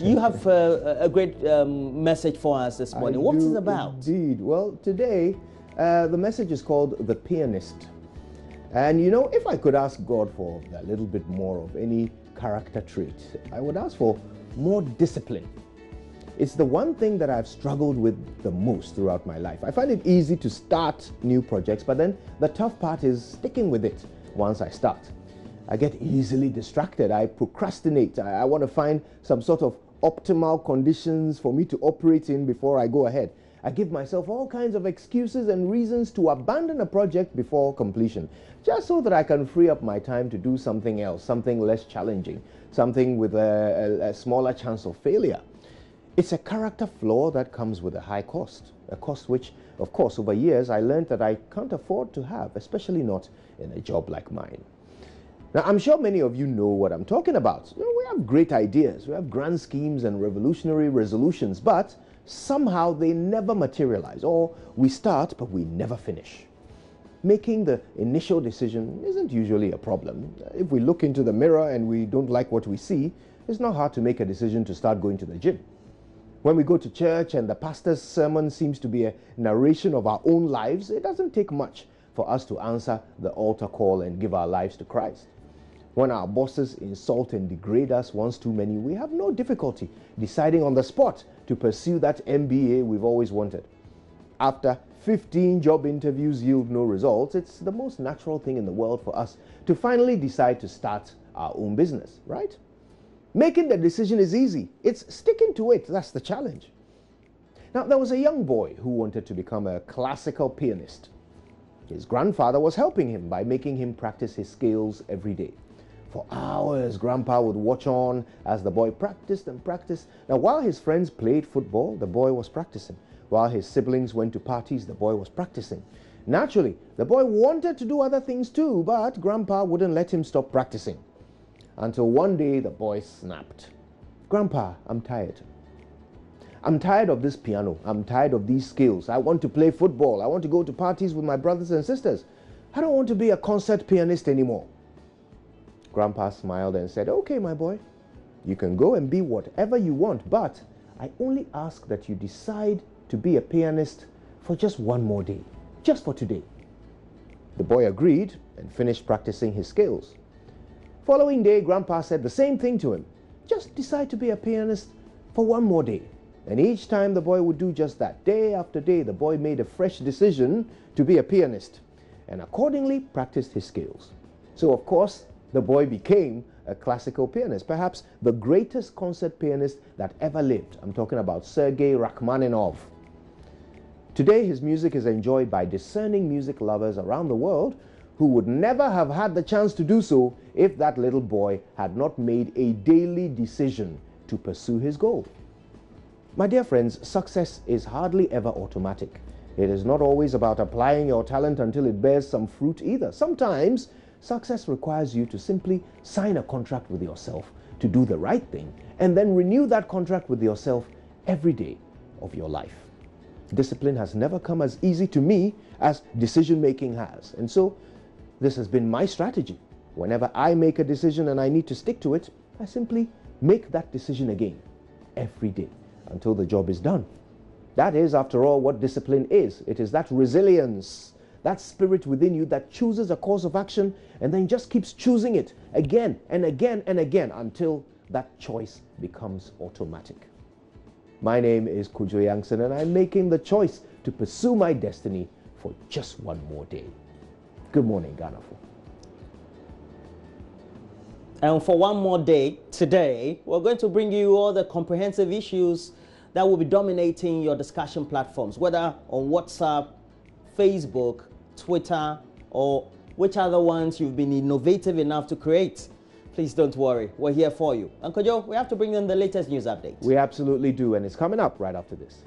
You have a great message for us this morning. What's it about? Indeed. Well, today the message is called The Pianist. And you know, if I could ask God for a little bit more of any character trait, I would ask for more discipline. It's the one thing that I've struggled with the most throughout my life. I find it easy to start new projects, but then the tough part is sticking with it once I start. I get easily distracted. I procrastinate. I want to find some sort of optimal conditions for me to operate in before I go ahead. I give myself all kinds of excuses and reasons to abandon a project before completion, just so that I can free up my time to do something else, something less challenging, something with a smaller chance of failure. It's a character flaw that comes with a high cost, a cost which, of course, over years I learned that I can't afford to have, especially not in a job like mine. Now, I'm sure many of you know what I'm talking about. You know, we have great ideas, we have grand schemes and revolutionary resolutions, but somehow they never materialize, or we start but we never finish. Making the initial decision isn't usually a problem. If we look into the mirror and we don't like what we see, it's not hard to make a decision to start going to the gym. When we go to church and the pastor's sermon seems to be a narration of our own lives, it doesn't take much for us to answer the altar call and give our lives to Christ. When our bosses insult and degrade us once too many, we have no difficulty deciding on the spot to pursue that MBA we've always wanted. After 15 job interviews yield no results, it's the most natural thing in the world for us to finally decide to start our own business, right? Making the decision is easy. It's sticking to it that's the challenge. Now, there was a young boy who wanted to become a classical pianist. His grandfather was helping him by making him practice his scales every day. For hours, Grandpa would watch on as the boy practiced and practiced. Now, while his friends played football, the boy was practicing. While his siblings went to parties, the boy was practicing. Naturally, the boy wanted to do other things too, but Grandpa wouldn't let him stop practicing. Until one day, the boy snapped. "Grandpa, I'm tired. I'm tired of this piano. I'm tired of these scales. I want to play football. I want to go to parties with my brothers and sisters. I don't want to be a concert pianist anymore." Grandpa smiled and said, "Okay, my boy, you can go and be whatever you want, but I only ask that you decide to be a pianist for just one more day, just for today." The boy agreed and finished practicing his scales. Following day, Grandpa said the same thing to him. Just decide to be a pianist for one more day. And each time the boy would do just that. Day after day, the boy made a fresh decision to be a pianist and accordingly practiced his scales. So, of course, the boy became a classical pianist, perhaps the greatest concert pianist that ever lived. I'm talking about Sergei Rachmaninoff. Today, his music is enjoyed by discerning music lovers around the world who would never have had the chance to do so if that little boy had not made a daily decision to pursue his goal. My dear friends, success is hardly ever automatic. It is not always about applying your talent until it bears some fruit either. Sometimes, success requires you to simply sign a contract with yourself to do the right thing and then renew that contract with yourself every day of your life. Discipline has never come as easy to me as decision-making has. And so, this has been my strategy. Whenever I make a decision and I need to stick to it, I simply make that decision again, every day, until the job is done. That is, after all, what discipline is. It is that resilience, that spirit within you that chooses a course of action and then just keeps choosing it again and again and again until that choice becomes automatic. My name is Kojo Yankson, and I'm making the choice to pursue my destiny for just one more day. Good morning, Ghana. And for one more day, today, we're going to bring you all the comprehensive issues that will be dominating your discussion platforms, whether on WhatsApp, Facebook, Twitter, or which other ones you've been innovative enough to create. Please don't worry, we're here for you. And Kojo, we have to bring in the latest news updates. We absolutely do, and it's coming up right after this.